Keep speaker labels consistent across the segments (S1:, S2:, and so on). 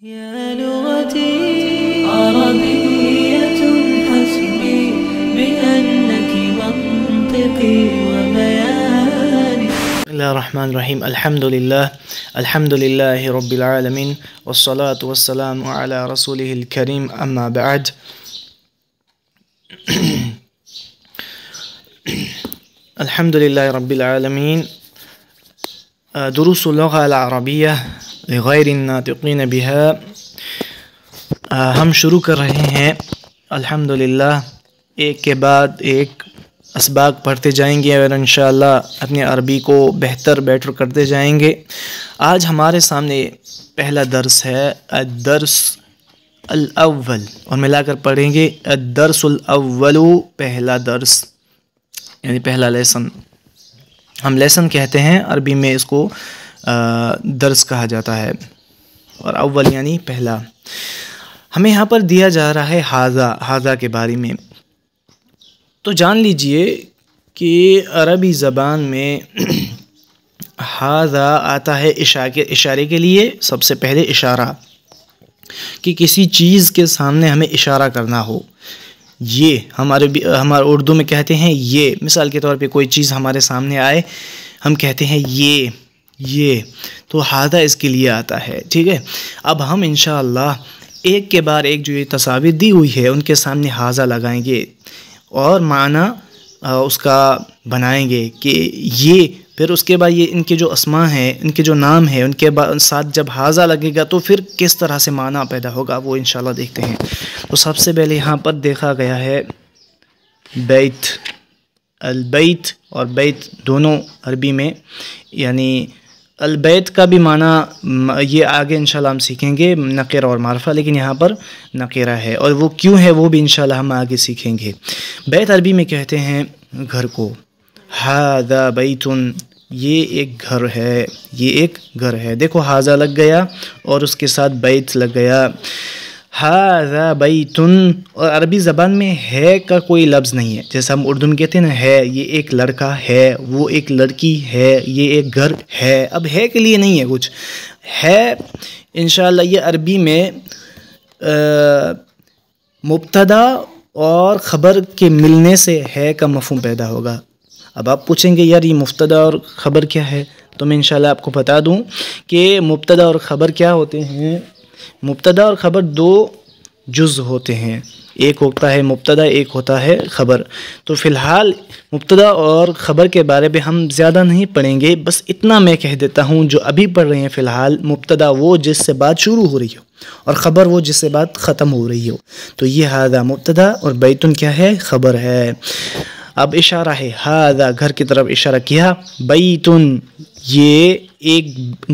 S1: يا لغتي عربية حسبي بأنك منطقي وبياني.
S2: بسم الله الرحمن الرحيم. الحمد لله رب العالمين والصلاة والسلام على رسوله الكريم. أما بعد. الحمد لله رب العالمين. دروس اللغة العربية لغير الناطقين بها. ہم شروع کر رہے ہیں الحمدللہ، ایک کے بعد ایک اسباق پڑھتے جائیں گے اور انشاءاللہ اپنی عربی کو بیٹر کرتے جائیں گے۔ آج ہمارے سامنے پہلا درس ہے الدرس الاول، اور ملا کر پڑھیں گے الدرس الاول، پہلا درس یعنی پہلا لیسن۔ ہم لیسن کہتے ہیں، عربی میں اس کو درس کہا جاتا ہے، اور اول یعنی پہلا۔ ہمیں یہاں پر دیا جا رہا ہے ہاذا کے بارے میں۔ تو جان لیجئے کہ عربی زبان میں ہاذا آتا ہے اشارے کے لیے۔ سب سے پہلے اشارہ، کہ کسی چیز کے سامنے ہمیں اشارہ کرنا ہو۔ یہ ہمارے اردو میں کہتے ہیں یہ، مثال کے طور پہ کوئی چیز ہمارے سامنے آئے، ہم کہتے ہیں یہ تو ہاذا اس کے لیے آتا ہے، ٹھیک ہے۔ اب ہم انشاءاللہ ایک کے بعد ایک جو یہ تصاویر دی ہوئی ہے ان کے سامنے ہاذا لگائیں گے اور معنی اس کا بنائیں گے کہ یہ، پھر اس کے بعد یہ ان کے جو اسماء ہیں، ان کے جو نام ہیں، ان کے ساتھ جب ہاذا لگے گا تو پھر کس طرح سے معنی پیدا ہوگا وہ انشاءاللہ دیکھتے ہیں۔ تو سب سے پہلے یہاں پر دیکھا گیا ہے بیت، البیت اور بیت دونوں عربی میں، یعنی البیت کا بھی معنی یہ آگے انشاءاللہ ہم سیکھیں گے، نکرہ اور معرفہ، لیکن یہاں پر نکرہ ہے، اور وہ کیوں ہے وہ بھی انشاءاللہ ہم آگے سیکھیں گے۔ بیت عربی میں کہتے ہیں گھر کو، ھذا بیت، یہ ایک گھر ہے، یہ ایک گھر ہے۔ دیکھو ھذا لگ گیا اور اس کے ساتھ بیت لگ گیا، ھذا بیت۔ اور عربی زبان میں ہے کا کوئی لفظ نہیں ہے، جیسا ہم اردو میں کہتے ہیں نا ہے، یہ ایک لڑکا ہے، وہ ایک لڑکی ہے، یہ ایک گھر ہے۔ اب ہے کے لیے نہیں ہے کچھ، ہے انشاءاللہ یہ عربی میں مبتدا اور خبر کے ملنے سے ہے کا مفہوم پیدا ہوگا۔ اب آپ پوچھیں گے یار یہ مبتدا اور خبر کیا ہے، تو میں انشاءاللہ آپ کو بتا دوں کہ مبتدا اور خبر کیا ہوتے ہیں۔ مبتدا اور خبر دو جز ہوتے ہیں، ایک ہوتا ہے مبتدا، ایک ہوتا ہے خبر۔ تو فی الحال مبتدا اور خبر کے بارے میں ہم زیادہ نہیں پڑھیں گے، بس اتنا میں کہہ دیتا ہوں جو ابھی پڑھ رہے ہیں فی الحال، مبتدا وہ جس سے بات شروع ہو رہی ہو اور خبر وہ جس سے بات ختم ہو رہی ہو۔ تو یہ ھذا مبتدا اور بیتن کیا ہے، خبر ہے۔ اب اشارہ ہے، ھذا گھر کی طرف اشارہ کیا، بیتن یہ ایک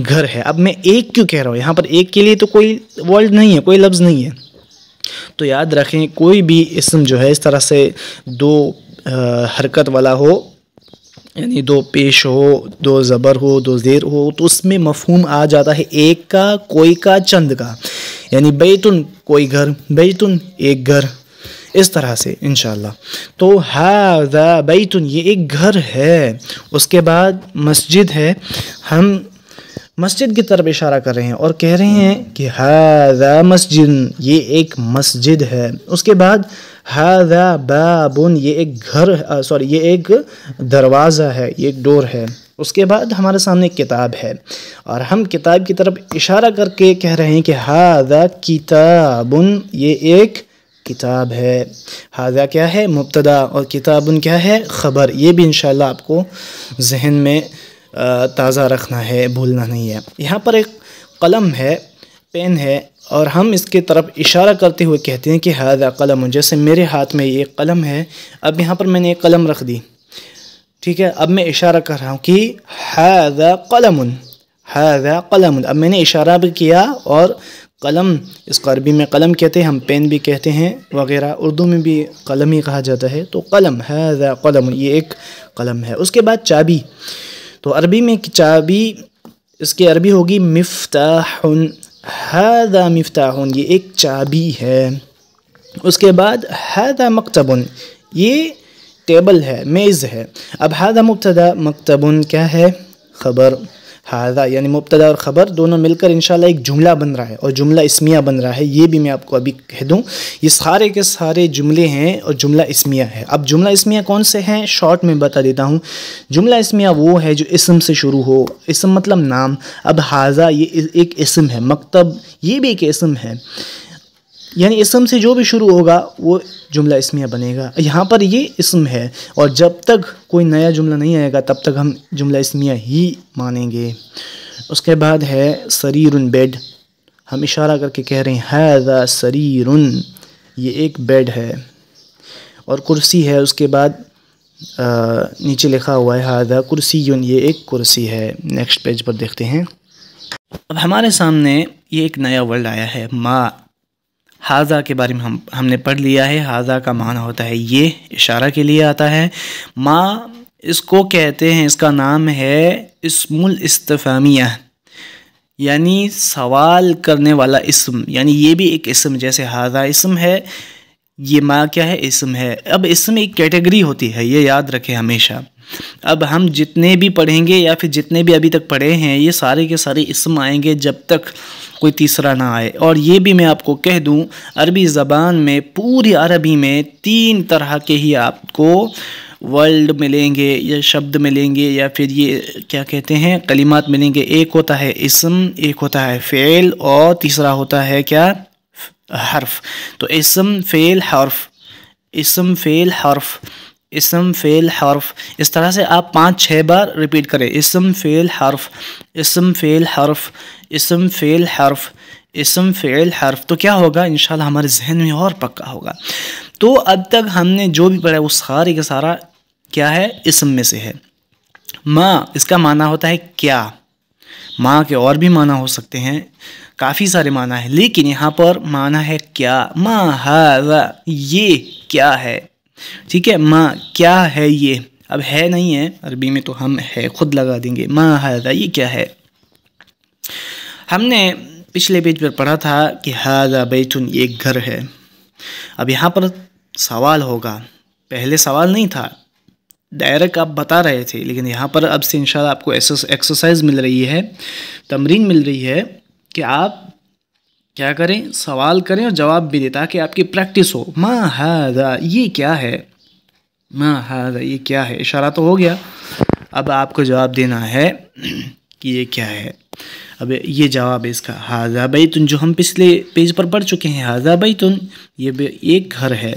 S2: گھر ہے۔ اب میں ایک کیوں کہہ رہا ہوں، یہاں پر ایک کے لیے تو کوئی ورڈ نہیں ہے، کوئی لفظ نہیں ہے۔ تو یاد رکھیں کوئی بھی اسم جو ہے اس طرح سے دو حرکت والا ہو، یعنی دو پیش ہو، دو زبر ہو، دو زیر ہو، تو اس میں مفہوم آ جاتا ہے ایک کا، کوئی کا، چند کا۔ یعنی بیتن کوئی گھر، بیتن ایک گھر، اس طرح سے انشاءاللہ۔ تو ھذا بیتن یہ ایک گھر ہے۔ اس کے بعد مسجد ہے، ہم مسجد کی طرف اشارہ کر رہے ہیں اور کہہ رہے ہیں کہ ھذا مسجد یہ ایک مسجد ہے۔ اس کے بعد ھذا باب یہ ایک یہ ایک دروازہ ہے، یہ ایک ڈور ہے۔ اس کے بعد ہمارے سامنے ایک کتاب ہے اور ہم کتاب کی طرف اشارہ کر کے کہہ رہے ہیں کہ ھذا کتاب یہ ایک کتاب ہے۔ ھذا کیا ہے، مبتدا، اور کتاب کیا ہے، خبر۔ یہ بھی انشاءاللہ آپ کو ذہن میں تازہ رکھنا ہے، بھولنا نہیں ہے۔ یہاں پر ایک قلم ہے، پین ہے، اور ہم اس کے طرف اشارہ کرتے ہوئے کہتے ہیں کہ ھذا قلم، جیسے میرے ہاتھ میں یہ قلم ہے، اب یہاں پر میں نے ایک قلم رکھ دی، ٹھیک ہے۔ اب میں اشارہ کر رہا ہوں کہ ھذا قلم، ھذا قلم۔ اب میں نے اشارہ بھی کیا، اور قلم اس کو عربی میں قلم کہتے ہیں، ہم پین بھی کہتے ہیں وغیرہ، اردو میں بھی قلم ہی کہا جاتا ہے۔ تو قلم، ھذا قلم یہ ایک قلم ہے۔ اس کے بعد چابی، تو عربی میں چابی اس کی عربی ہوگی مفتاح، ھذا مفتاح یہ ایک چابی ہے۔ اس کے بعد ھذا مکتب یہ ٹیبل ہے، میز ہے۔ اب ھذا مبتدا، مکتب کیا ہے، خبر۔ ھذا یعنی مبتدا اور خبر دونوں مل کر انشاءاللہ ایک جملہ بن رہا ہے اور جملہ اسمیہ بن رہا ہے. یہ بھی میں آپ کو ابھی کہہ دوں، یہ سارے کے سارے جملے ہیں اور جملہ اسمیہ ہے. اب جملہ اسمیہ کون سے ہیں شارٹ میں بتا دیتا ہوں. جملہ اسمیہ وہ ہے جو اسم سے شروع ہو، اسم مطلب نام. اب ھذا یہ ایک اسم ہے، مکتب یہ بھی ایک اسم ہے، یعنی اسم سے جو بھی شروع ہوگا وہ جملہ اسمیہ بنے گا. یہاں پر یہ اسم ہے اور جب تک کوئی نیا جملہ نہیں آئے گا تب تک ہم جملہ اسمیہ ہی مانیں گے. اس کے بعد ہے سریر بیڈ. ہم اشارہ کر کے کہہ رہے ہیں ھذا سریر، یہ ایک بیڈ ہے. اور کرسی ہے، اس کے بعد نیچے لکھا ہوا ہے ھذا کرسی، یہ ایک کرسی ہے. نیکسٹ پیج پر دیکھتے ہیں. اب ہمارے سامنے یہ ایک نیا ورڈ آیا ہے ما. ھذا کے بارے میں ہم نے پڑھ لیا ہے. ھذا کا معنی ہوتا ہے یہ، اشارہ کے لیے آتا ہے. ما اس کو کہتے ہیں، اس کا نام ہے اسم الاستفہامیہ، یعنی سوال کرنے والا اسم. یعنی یہ بھی ایک اسم، جیسے ھذا اسم ہے، یہ ما کیا ہے؟ اسم ہے. اب اسم ایک کیٹیگری ہوتی ہے، یہ یاد رکھیں ہمیشہ. اب ہم جتنے بھی پڑھیں گے یا پھر جتنے بھی ابھی تک پڑھے ہیں یہ سارے کے سارے اسم آئیں گے جب تک کوئی تیسرا نہ آئے. اور یہ بھی میں آپ کو کہہ دوں، عربی زبان میں، پوری عربی میں 3 طرح کے ہی آپ کو ورڈ ملیں گے یا شبد ملیں گے یا پھر یہ کیا کہتے ہیں کلمات ملیں گے. ایک ہوتا ہے اسم، ایک ہوتا ہے فعل، اور تیسرا ہوتا ہے کیا؟ حرف. تو اسم فعل حرف، اسم فعل حرف، اسم فعل حرف. اس طرح سے آپ 5-6 بار ریپیٹ کریں. اسم فعل حرف، اسم فعل حرف، اسم فعل حرف، اسم فعل حرف. تو کیا ہوگا؟ انشاءاللہ ہمارے ذہن میں اور پکا ہوگا. تو اب تک ہم نے جو بھی پڑھا وہ سارے کا سارا کیا ہے؟ اسم میں سے ہے. ما اس کا معنی ہوتا ہے کیا. ما کے اور بھی معنی ہو سکتے ہیں، کافی سارے معنی ہیں، لیکن یہاں پر معنی ہے کیا. ما ھذا، یہ کیا ہے. ٹھیک ہے، ما کیا ہے یہ. اب ہے نہیں ہے عربی میں تو ہم ہے خود لگا دیں گے. ما ھذا یہ کیا ہے. ہم نے پچھلے پیج پر پڑھا تھا کہ ھذا بیت، یہ ایک گھر ہے. اب یہاں پر سوال ہوگا، پہلے سوال نہیں تھا، ڈائریکٹ آپ بتا رہے تھے، لیکن یہاں پر اب سے انشاءاللہ آپ کو ایکسرسائز مل رہی ہے، تمرین مل رہی ہے کہ آپ کیا کریں؟ سوال کریں اور جواب بھی دیں تاکہ آپ کی پریکٹس ہو. ما ھذا یہ کیا ہے. ما ھذا یہ کیا ہے. اشارہ تو ہو گیا، اب آپ کو جواب دینا ہے کہ یہ کیا ہے. اب یہ جواب ہے اس کا ھذا بیت، جو ہم پچھلے پیج پر پڑھ چکے ہیں. ھذا بیت، یہ ایک گھر ہے.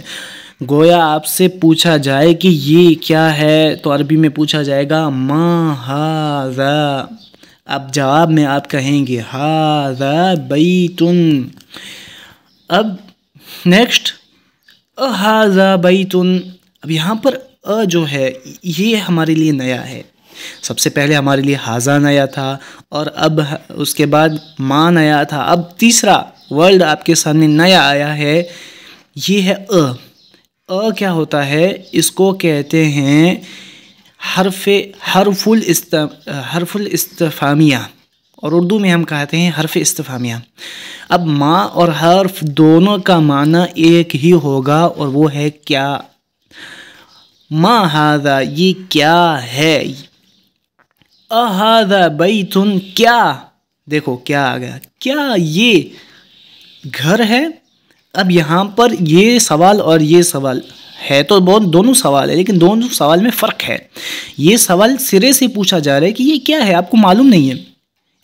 S2: گویا آپ سے پوچھا جائے کہ یہ کیا ہے تو عربی میں پوچھا جائے گا ما ھذا. اب جواب میں آپ کہیں گے ھذا بیت. اب نیکسٹ ھذا بیت. اب یہاں پر جو ہے یہ ہمارے لیے نیا ہے. سب سے پہلے ہمارے لیے ھذا نیا تھا اور اب اس کے بعد ما نیا تھا. اب تیسرا ورڈ آپ کے سامنے نیا آیا ہے، یہ ہے کیا ہوتا ہے؟ اس کو کہتے ہیں حرف الاستفہامیہ، اور اردو میں ہم کہتے ہیں حرف استفہامیہ. اب ما اور حرف دونوں کا معنی ایک ہی ہوگا اور وہ ہے کیا. ما ھذا یہ کیا ہے. ھذا بیت کیا، دیکھو کیا آ گیا، کیا یہ گھر ہے. اب یہاں پر یہ سوال اور یہ سوال ہے تو دونوں سوال ہے، لیکن دونوں سوال میں فرق ہے. یہ سوال سرے سے پوچھا جا رہا ہے کہ یہ کیا ہے، آپ کو معلوم نہیں ہے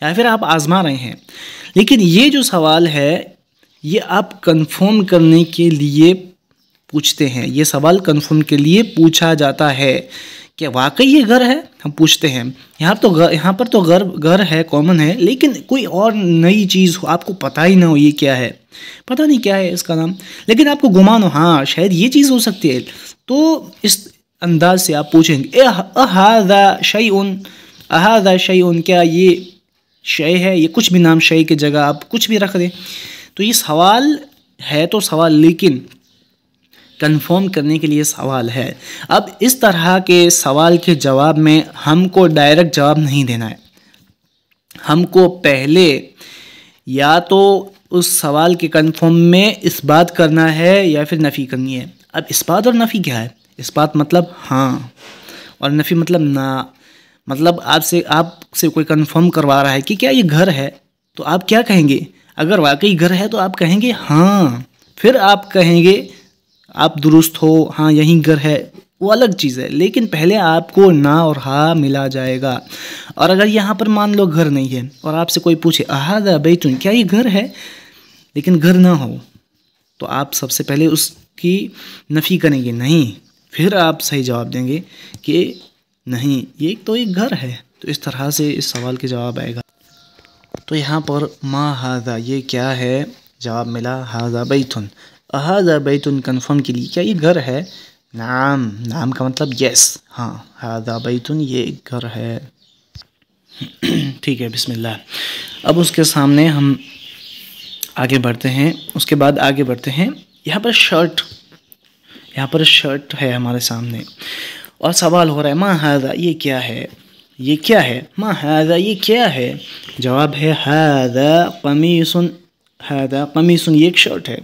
S2: یا پھر آپ آزما رہے ہیں. لیکن یہ جو سوال ہے یہ آپ کنفرم کرنے کے لیے پوچھتے ہیں. یہ سوال کنفرم کے لیے پوچھا جاتا ہے کہ واقعی یہ گھر ہے، ہم پوچھتے ہیں. یہاں پر تو گھر ہے، کامن ہے، لیکن کوئی اور نئی چیز ہو، آپ کو پتہ ہی نہ ہو یہ کیا ہے، پتہ نہیں کیا ہے اس کا نام، لیکن آپ کو گمان ہو ہاں شاید یہ چیز ہو سکتی ہے، تو اس انداز سے آپ پوچھیں گے ھذا شیء، کیا یہ شے ہے. یہ کچھ بھی نام شے کی جگہ آپ کچھ بھی رکھ دیں. تو یہ سوال ہے تو سوال، لیکن کنفرم کرنے کے لیے سوال ہے. اب اس طرح کے سوال کے جواب میں ہم کو ڈائریکٹ جواب نہیں دینا ہے. ہم کو پہلے یا تو اس سوال کے کنفرم میں اس بات کرنا ہے یا پھر نفی کرنی ہے. اب اس بات اور نفی کیا ہے؟ اس بات مطلب ہاں اور نفی مطلب نہ. مطلب آپ سے کوئی کنفرم کروا رہا ہے کہ کیا یہ گھر ہے، تو آپ کیا کہیں گے؟ اگر واقعی گھر ہے تو آپ کہیں گے ہاں، پھر آپ کہیں گے آپ درست ہو، ہاں یہیں گھر ہے، وہ الگ چیز ہے، لیکن پہلے آپ کو نا اور ہا ملا جائے گا۔ اور اگر یہاں پر مان لو گھر نہیں ہے اور آپ سے کوئی پوچھے اہذا بیت، کیا یہ گھر ہے، لیکن گھر نہ ہو، تو آپ سب سے پہلے اس کی نفی کریں گے، نہیں، پھر آپ صحیح جواب دیں گے کہ نہیں یہ تو ایک گھر ہے۔ تو اس طرح سے اس سوال کے جواب آئے گا۔ تو یہاں پر ما ھذا یہ کیا ہے، جواب ملا ھذا بیت، ھذا بیت کنفرم کے لیے کیا یہ گھر ہے، نعم، نعم کا مطلب یس، ہاں، ھذا بیت یہ ایک گھر ہے۔ ٹھیک ہے، بسم اللہ۔ اب اس کے سامنے ہم آگے بڑھتے ہیں، اس کے بعد آگے بڑھتے ہیں، یہاں پر شرٹ ہے ہمارے سامنے اور سوال ہو رہا ہے ما ھذا یہ کیا ہے، یہ کیا ہے، ما ھذا یہ کیا ہے، جواب ہے ھذا قمیص، ھذا قمیص یہ ایک شرٹ ہے۔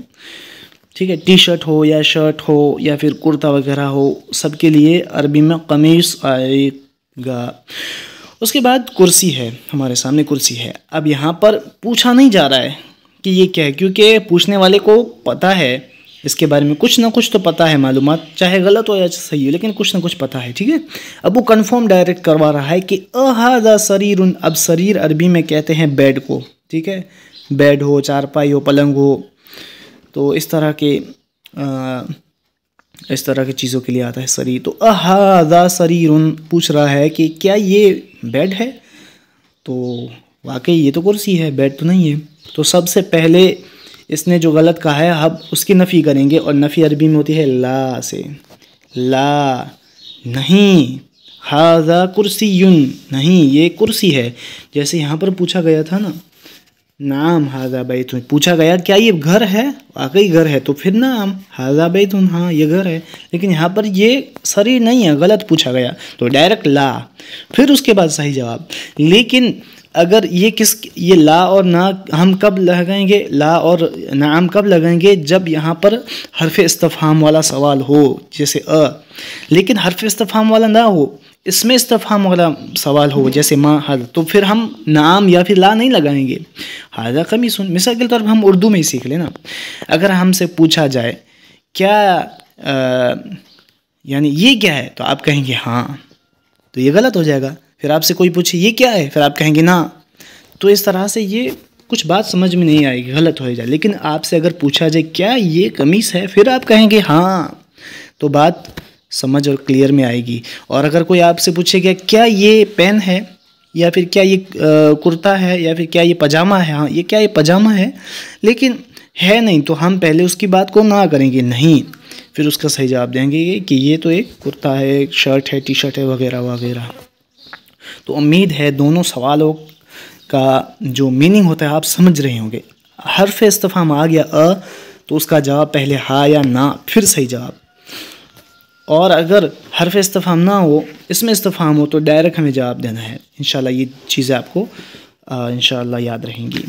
S2: ٹھیک ہے، ٹی شرٹ ہو یا شرٹ ہو یا پھر کرتا وغیرہ ہو، سب کے لیے عربی میں قمیص آئے گا۔ اس کے بعد کرسی ہے، ہمارے سامنے کرسی ہے۔ اب یہاں پر پوچھا نہیں جا رہا ہے کہ یہ کیا ہے، کیونکہ پوچھنے والے کو پتہ ہے اس کے بارے میں، کچھ نہ کچھ تو پتہ ہے، معلومات چاہے غلط ہو یا صحیح ہو، لیکن کچھ نہ کچھ پتہ ہے۔ ٹھیک ہے، اب وہ کنفرم ڈائریکٹ کروا رہا ہے کہ اھذا سریر، اب سریر عربی میں کہتے ہیں بیڈ کو، ٹھیک ہے، بیڈ ہو، چارپائی ہو، پلنگ ہو، تو اس طرح کی چیزوں کے لیے آتا ہے سریر۔ تو اھذا سریر پوچھ رہا ہے کہ کیا یہ بیڈ ہے، تو واقعی یہ تو کرسی ہے، بیڈ تو نہیں ہے۔ تو سب سے پہلے اس نے جو غلط کہا ہے اب اس کی نفی کریں گے، اور نفی عربی میں ہوتی ہے لا سے، لا، نہیں، ھذا کرسی، نہیں یہ کرسی ہے۔ جیسے یہاں پر پوچھا گیا تھا نا، نعم ھذا بیت، پوچھا گیا کیا یہ گھر ہے، واقعی گھر ہے، تو پھر نعم ھذا بیت، ہاں یہ گھر ہے، لیکن یہاں پر یہ سریر نہیں ہے، غلط پوچھا گیا، تو ڈائریکٹ لا، پھر اس کے بعد صحیح جواب۔ لیکن اگر یہ لا اور نا ہم کب لگائیں گے، لا اور نعم کب لگائیں گے، جب یہاں پر حرف استفہام والا سوال ہو، جیسے لیکن حرف استفہام والا نہ ہو، اس میں استفہام والا سوال ہو، جیسے ما ھذا، تو پھر ہم نعم یا پھر لا نہیں لگائیں گے۔ ھذا قمیص، مثال کے طور پر ہم اردو میں ہی سیکھ لیں نا، اگر ہم سے پوچھا جائے کیا یعنی یہ کیا ہے، تو آپ کہیں گے ہاں، تو یہ غلط ہو جائے گا۔ پھر آپ سے کوئی پوچھے یہ کیا ہے، پھر آپ کہیں گے نا، تو اس طرح سے یہ کچھ بات سمجھ میں نہیں آئے گی، غلط ہو جائے۔ لیکن آپ سے اگر پوچھا جائے کیا یہ قمیص ہے، پھر آپ کہیں گے ہاں، تو بات سمجھ اور کلیئر میں آئے گی۔ اور اگر کوئی آپ سے پوچھے گا کیا یہ پین ہے، یا پھر کیا یہ کرتا ہے، یا پھر کیا یہ پاجامہ ہے، ہاں یہ کیا یہ پاجامہ ہے، لیکن ہے نہیں، تو ہم پہلے اس کی بات کو نہ کریں گے، نہیں، پھر اس کا صحیح جواب دیں گے کہ یہ تو ایک کرتا ہے، ایک شرٹ ہے، ٹی شرٹ ہے، وغیرہ وغیرہ۔ تو امید ہے دونوں سوالوں کا جو میننگ ہوتا ہے آپ سمجھ رہے ہوں گے۔ حرف استفہام آ گیا تو اس کا جواب پہلے ہاں یا نا، پھر صحیح جواب۔ اور اگر حرف استفہام نہ ہو، اس میں استفہام ہو، تو ڈائریکٹ ہمیں جواب دینا ہے۔ انشاءاللہ یہ چیزیں آپ کو انشاءاللہ یاد رہیں گی۔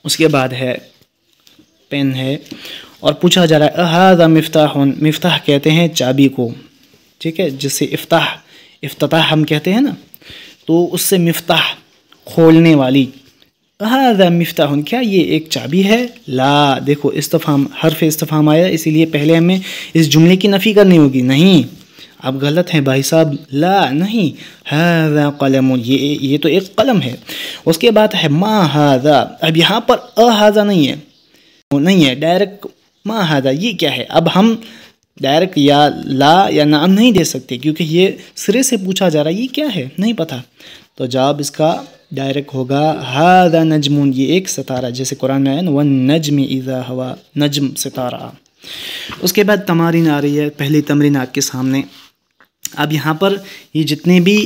S2: اس کے بعد ہے پین ہے، اور پوچھا جا رہا ہے اھذا مفتاح، مفتاح کہتے ہیں چابی کو، ٹھیک ہے، جس سے افتتاح ہم کہتے ہیں نا، تو اس سے مفتاح کھولنے والی، اھذا مفتاح کیا یہ ایک چابی ہے، لا، دیکھو استفہام، حرف استفہام آیا، اسی لیے پہلے ہمیں اس جملے کی نفی کرنی ہوگی، نہیں آپ غلط ہیں بھائی صاحب، لا نہیں، ھذا قلم، یہ تو ایک قلم ہے۔ اس کے بعد ہے ما ھذا، اب یہاں پر اھذا نہیں ہے، ڈائریکٹ ما ھذا یہ کیا ہے، اب ہم ڈائریکٹ یا لا یا نعم نہیں دے سکتے، کیونکہ یہ سرے سے پوچھا جا رہا ہے یہ کیا ہے، نہیں پتہ، تو جواب اس کا ڈائریکٹ ہوگا ھذا نجم، یہ ایک ستارہ، جیسے قرآن میں آیا نا والنجم اذا ہوا، نجم ستارہ۔ اس کے بعد تمارین آ رہی ہے، پہلی تمرین آپ کے سامنے۔ اب یہاں پر یہ جتنے بھی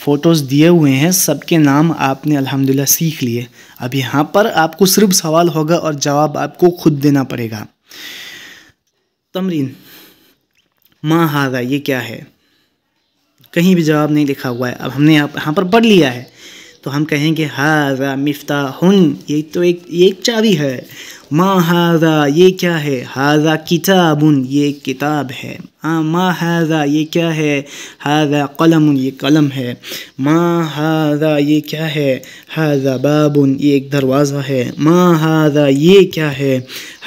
S2: فوٹوز دیے ہوئے ہیں سب کے نام آپ نے الحمدللہ سیکھ لیے۔ اب یہاں پر آپ کو صرف سوال ہوگا اور جواب آپ کو خود دینا پڑے گا۔ تمرین، ما ھذا یہ کیا ہے، کہیں بھی جواب نہیں لکھا ہوا ہے، اب ہم نے یہاں پر پڑھ لیا ہے، تو ہم کہیں گے ھذا مفتاح، یہ تو ایک چابی ہے. ما ھذا یہ کیا ہے، ھذا کتاب یہ ایک کتاب ہے. ما ھذا یہ کیا ہے، ھذا قلم یہ قلم ہے. ما ھذا یہ کیا ہے، ھذا باب یہ ایک دروازہ ہے. ما ھذا یہ کیا ہے،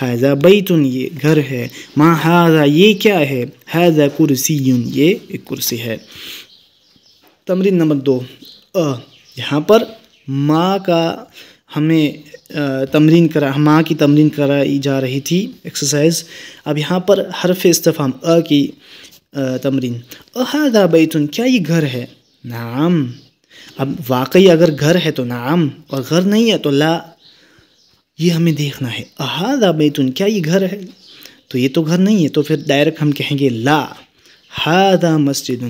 S2: ھذا بیت یہ گھر ہے. ما ھذا یہ کیا ہے، ھذا کرسی یہ ایک کرسی ہے. تمرین نمبر 2 یہاں پر ماں کا ہمیں ماں کی تمرین کرائی جا رہی تھی ایکسرسائز. اب یہاں پر حرف استفہام کی تمرین. ھذا بیت کیا یہ گھر ہے؟ نعم. اب واقعی اگر گھر ہے تو نعم، اور گھر نہیں ہے تو لا. یہ ہمیں دیکھنا ہے. ھذا بیت کیا یہ گھر ہے؟ تو یہ تو گھر نہیں ہے، تو پھر ڈائریکٹ ہم کہیں گے لا. ھذا مسجد.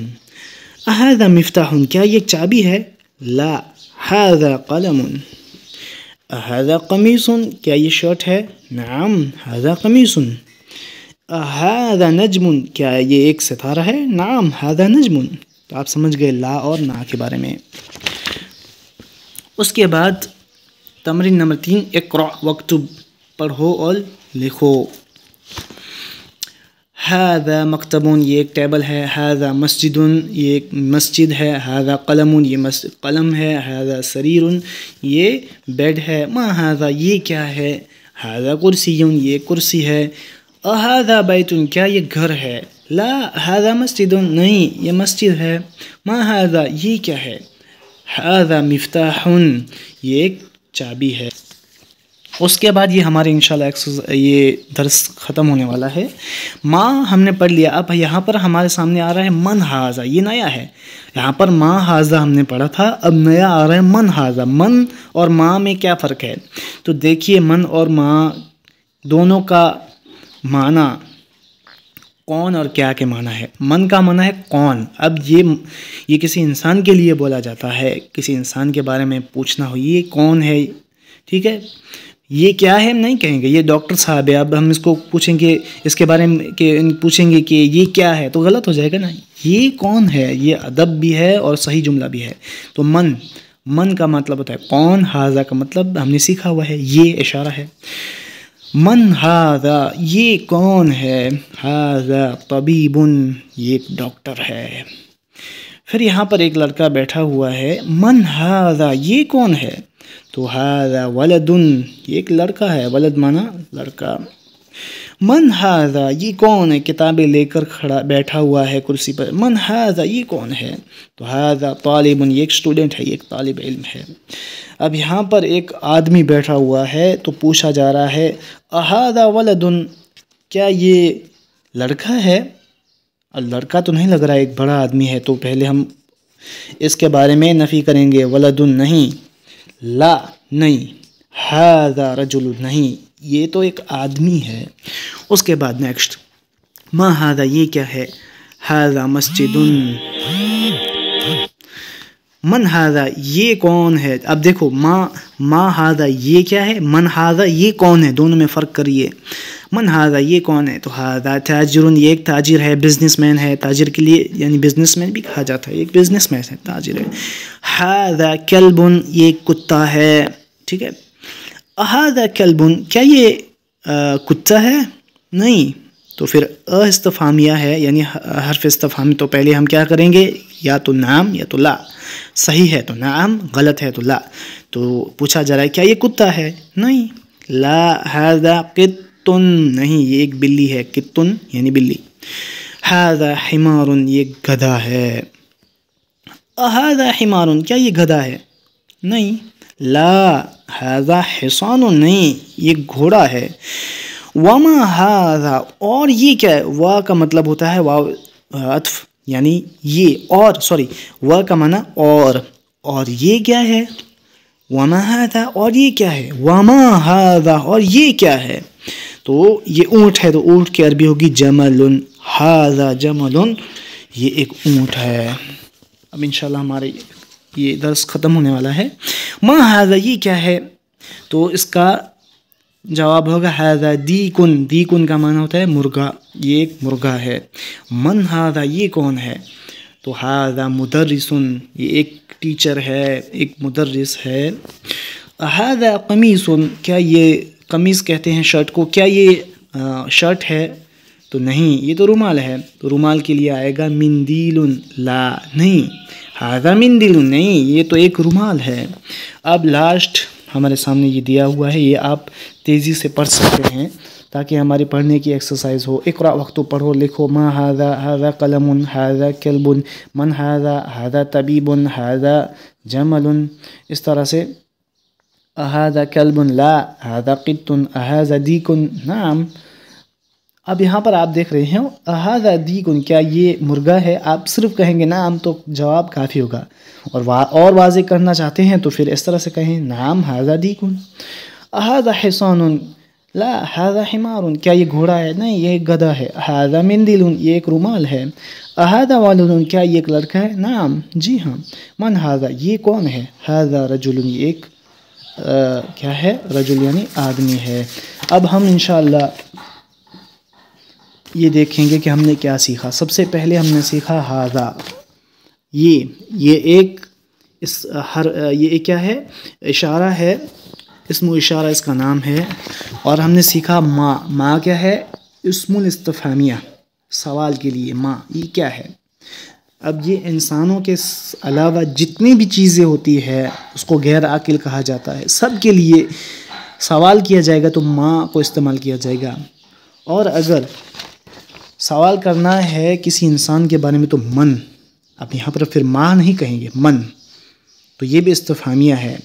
S2: ھذا مفتاح کیا یہ چابی ہے؟ لا. ھذا قلم. ھذا قمیص کیا یہ شرٹ ہے؟ نعم ھذا قمیص. ھذا نجم کیا یہ ایک ستارہ ہے؟ نعم ھذا نجم. تو آپ سمجھ گئے لا اور نا کے بارے میں. اس کے بعد تمرین نمبر 3 اقرأ واکتب، پڑھو اور لکھو. ھذا مکتب یہ ایک ٹیبل ہے. ھذا مسجد یہ ایک مسجد ہے. ھذا قلم یہ قلم ہے. ھذا سریر یہ بیڈ ہے. ما ھذا یہ کیا ہے، ھذا کرسی یہ کرسی ہے. ھذا بیت کیا یہ گھر ہے؟ لا. ھذا مسجد نہیں یہ مسجد ہے. ما ھذا یہ کیا ہے، ھذا مفتاح یہ ایک چابی ہے. اس کے بعد یہ ہمارے انشاءاللہ یہ درس ختم ہونے والا ہے. ماں ہم نے پڑھ لیا. اب یہاں پر ہمارے سامنے آ رہا ہے من ھذا، یہ نیا ہے. یہاں پر ما ھذا ہم نے پڑھا تھا، اب نیا آ رہا ہے من ھذا. من اور ماں میں کیا فرق ہے؟ تو دیکھیے من اور ماں دونوں کا معنی کون اور کیا کے معنی ہے. من کا معنی ہے کون. اب یہ کسی انسان کے لیے بولا جاتا ہے، کسی انسان کے بارے میں پوچھنا ہو یہ کون ہے، ٹھیک ہے. یہ کیا ہے ہم نہیں کہیں گے، یہ ڈاکٹر صاحب ہے. اب ہم اس کو پوچھیں گے، اس کے بارے میں پوچھیں گے کہ یہ کیا ہے، تو غلط ہو جائے گا نا. یہ کون ہے، یہ ادب بھی ہے اور صحیح جملہ بھی ہے. تو من کا مطلب ہوتا ہے کون. ھذا کا مطلب ہم نے سیکھا ہوا ہے، یہ اشارہ ہے. من ھذا یہ کون ہے. ھذا طبیب یہ ایک ڈاکٹر ہے. پھر یہاں پر ایک لڑکا بیٹھا ہوا ہے. من ھذا یہ کون ہے؟ تو ھذا ولد یہ ایک لڑکا ہے. ولد مانا لڑکا. من ھذا یہ کون ہے، کتابیں لے کر بیٹھا ہوا ہے کرسی پر. من ھذا یہ کون ہے؟ تو ھذا طالب یہ ایک اسٹوڈنٹ ہے، یہ ایک طالب علم ہے. اب یہاں پر ایک آدمی بیٹھا ہوا ہے تو پوچھا جا رہا ہے ھذا ولد کیا یہ لڑکا ہے؟ اور لڑکا تو نہیں لگ رہا ہے، ایک بڑا آدمی ہے. تو پہلے ہم اس کے بارے میں نفی کریں گے. ولد نہیں، لا نہیں، ھذا رجل نہیں، یہ تو ایک آدمی ہے. اس کے بعد نیکسٹ ما ھذا یہ کیا ہے، ھذا مسجد. من ھذا یہ کون ہے. اب دیکھو ما ھذا یہ کیا ہے، من ھذا یہ کون ہے، دونوں میں فرق کریے. من ھذا یہ کون ہے، تو ھذا تاجر یہ ایک تاجر ہے، بزنس مین ہے. تاجر کے لیے یعنی بزنس مین بھی کہا جاتا ہے، ایک بزنس مین ہے، تاجر ہے. ھذا کلب یہ ایک کتا ہے، ٹھیک ہے. ھذا کلب کیا یہ کتا ہے؟ نہیں. تو پھر استفہامیہ ہے یعنی حرف استفہامی. تو پہلے ہم کیا کریں گے، یا تو نعم یا تو لا. صحیح ہے تو نعم، غلط ہے تو لا. تو پوچھا جا رہا ہے کیا یہ کتا ہے؟ نہیں. لا. ھذا قط نہیں یہ ایک بلی ہے، قطن یعنی بلی. ھذا حمار یہ گدھا ہے. ھذا حمار کیا یہ گدھا ہے؟ نہیں. لا. ھذا حصان نہیں یہ گھوڑا ہے. وما ھذا اور یہ کیا ہے. وا کا مطلب ہوتا ہے واو عطف یعنی یہ اور وا کا معنی اور یہ کیا ہے. وما ھذا اور یہ کیا ہے. وما ھذا اور یہ کیا ہے. تو یہ اونٹ ہے، تو اونٹ کی عربی ہوگی جمل. ھذا جمل یہ ایک اونٹ ہے. اب انشاءاللہ ہمارے یہ درس ختم ہونے والا ہے. ما ھذا یہ کیا ہے، تو اس کا جواب ہوگا ھذا دیکن. دیکن کا معنی ہوتا ہے مرغا، یہ ایک مرغا ہے. من ھذا یہ کون ہے، تو ھذا مدرس یہ ایک ٹیچر ہے، ایک مدرس ہے. هذا قمیص، کیا یہ قمیص کہتے ہیں شرٹ کو، کیا یہ شرٹ ہے؟ تو نہیں، یہ تو رومال ہے. تو رومال کے لیے آئے گا مندیل، لا نہیں. هذا مندیل نہیں، یہ تو ایک رومال ہے. اب لاسٹ ہمارے سامنے یہ دیا ہوا ہے، یہ آپ تیزی سے پڑھ سکتے ہیں تاکہ ہماری پڑھنے کی ایکسرسائز ہو. اقرا وقت پڑھو، لکھو. ما هذا، هذا قلم، هذا كلب، من هذا، هذا طبيب، هذا جمل. اس طرح سے هذا كلب، لا. هذا قط، هذا ديك، نعم. اب یہاں پر آپ دیکھ رہے ہیں هذا ديك، کیا یہ مرغا ہے؟ آپ صرف کہیں گے نعم تو جواب کافی ہوگا. اور واضح کرنا چاہتے ہیں تو پھر اس طرح سے کہیں نعم هذا ديك. هذا حصان، لا. هذا حمار، کیا یہ گھوڑا ہے؟ نہیں، یہ ایک گدھا ہے. هذا مندیل، یہ ایک رومال ہے. هذا ولد، کیا یہ ایک لڑکا ہے؟ نعم، جی ہاں. من هذا، یہ کون ہے؟ هذا رجل، یہ ایک کیا ہے؟ رجل یعنی آدمی ہے. اب ہم انشاءاللہ یہ دیکھیں گے کہ ہم نے کیا سیکھا. سب سے پہلے ہم نے سیکھا هذا، یہ ایک یہ کیا ہے؟ اشارہ ہے، اسم و اشارہ اس کا نام ہے. اور ہم نے سیکھا ما کیا ہے؟ اسم الاستفہامیہ، سوال کے لیے ما، یہ کیا ہے؟ اب یہ انسانوں کے علاوہ جتنی بھی چیزیں ہوتی ہے اس کو غیر عاقل کہا جاتا ہے. سب کے لیے سوال کیا جائے گا تو ما کو استعمال کیا جائے گا. اور اگر سوال کرنا ہے کسی انسان کے بارے میں تو من. اب یہاں پر پھر ما نہیں کہیں گے، من. تو یہ بھی استفہامیہ ہے،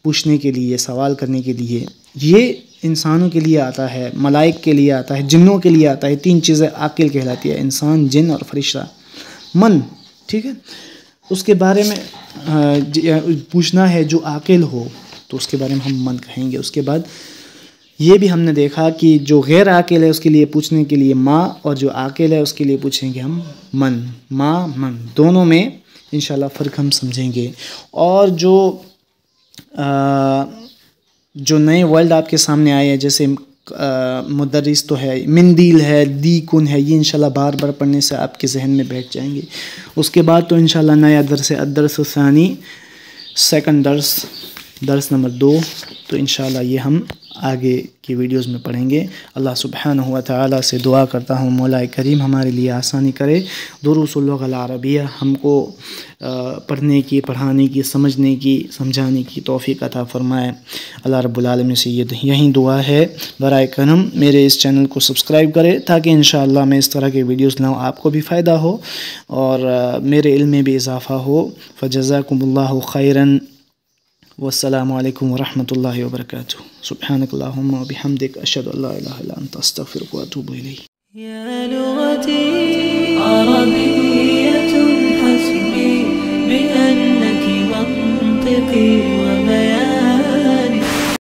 S2: پوچھنے کے لیے، سوال کرنے کے لیے. یہ انسانوں کے لیے آتا ہے، ملائک کے لیے آتا ہے، جنوں کے لیے آتا ہے. 3 چیزیں عاقل کہلاتی ہے، انسان، جن اور فرشتہ. من، ٹھیک ہے. اس کے بارے میں پوچھنا ہے جو عاقل ہو تو اس کے بارے میں ہم من کہیں گے. اس کے بعد یہ بھی ہم نے دیکھا کہ جو غیر عاقل ہے اس کے لیے پوچھنے کے لیے ما، اور جو عاقل ہے اس کے لیے پوچھیں گے ہم من. ما، من، دونوں میں انشاءاللہ فرق ہم سمجھیں گے. اور جو نئے ورڈ آپ کے سامنے آئے ہیں، جیسے مدرس تو ہے، مندیل ہے، دیکن ہے، یہ انشاءاللہ بار بار پڑھنے سے آپ کے ذہن میں بیٹھ جائیں گے. اس کے بعد تو انشاءاللہ نیا درس ہے، الدرس الثانی، سیکنڈ درس نمبر 2. تو انشاءاللہ یہ ہم آگے کی ویڈیوز میں پڑھیں گے. اللہ سبحانہ و تعالیٰ سے دعا کرتا ہوں مولا کریم ہمارے لیے آسانی کرے. دروس اللغة العربیہ ہم کو پڑھنے کی، پڑھانے کی، سمجھنے کی، سمجھانے کی توفیق عطا فرمائے. اللہ رب العالمین سے یہی دعا ہے. برائے کرم میرے اس چینل کو سبسکرائب کرے تاکہ انشاءاللہ میں اس طرح کے ویڈیوز لاؤں، آپ کو بھی فائدہ ہو اور میرے علم میں بھی اضافہ ہو. فجزاکم اللہ خیراً، والسلام علیکم ورحمۃ اللہ وبرکاتہ. سبحانک اللہم وبحمدک، اشہد ان لا الہ الا انت، استغفرک واتوب الیک.
S1: يا لغتي عربية حسبي بأنك منطقي